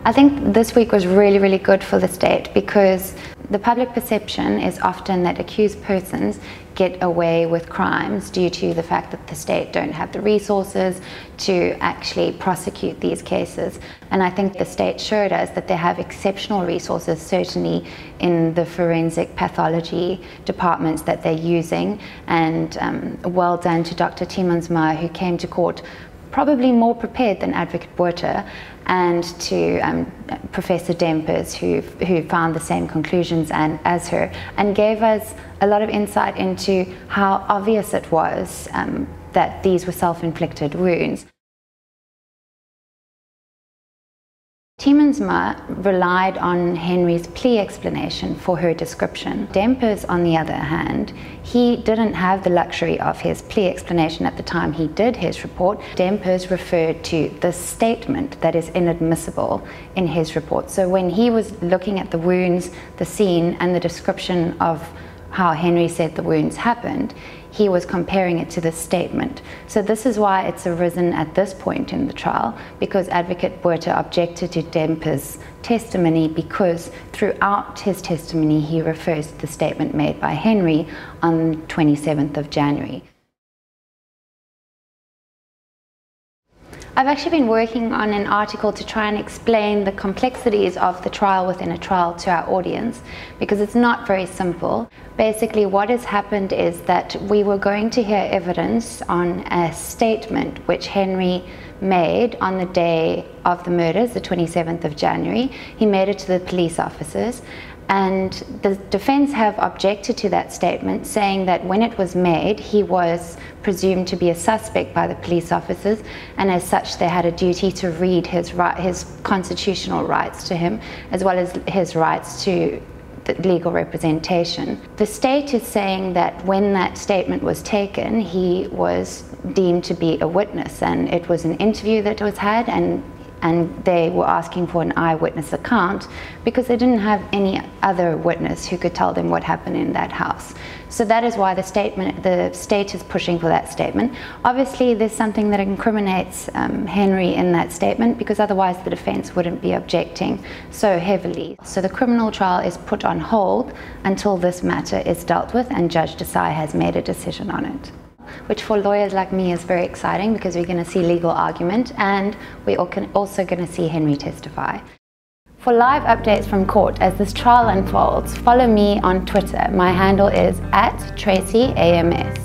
I think this week was really, really good for the state because the public perception is often that accused persons get away with crimes due to the fact that the state don't have the resources to actually prosecute these cases. And I think the state showed us that they have exceptional resources, certainly in the forensic pathology departments that they're using. And well done to Dr. Timonsma, who came to court probably more prepared than Advocate Botha, and to Professor Dempers, who found the same conclusions as her, and gave us a lot of insight into how obvious it was that these were self-inflicted wounds. Timonsma relied on Henry's plea explanation for her description. Dempers, on the other hand, he didn't have the luxury of his plea explanation at the time he did his report. Dempers referred to the statement that is inadmissible in his report. So when he was looking at the wounds, the scene, and the description of how Henry said the wounds happened, he was comparing it to the statement. So this is why it's arisen at this point in the trial, because Advocate Botha objected to Dempers' testimony because throughout his testimony he refers to the statement made by Henry on 27th of January. I've actually been working on an article to try and explain the complexities of the trial within a trial to our audience, because it's not very simple. Basically, what has happened is that we were going to hear evidence on a statement which Henry made on the day of the murders, the 27th of January. He made it to the police officers, and the defense have objected to that statement, saying that when it was made, he was presumed to be a suspect by the police officers, and as such they had a duty to read his constitutional rights to him, as well as his rights to legal representation. The state is saying that when that statement was taken, he was deemed to be a witness, and it was an interview that was had, and they were asking for an eyewitness account because they didn't have any other witness who could tell them what happened in that house. So that is why the state is pushing for that statement. Obviously, there's something that incriminates Henry in that statement, because otherwise the defense wouldn't be objecting so heavily. So the criminal trial is put on hold until this matter is dealt with and Judge Desai has made a decision on it, which for lawyers like me is very exciting because we're going to see legal argument and we're also going to see Henry testify. For live updates from court as this trial unfolds, follow me on Twitter. My handle is @TraceyAMS.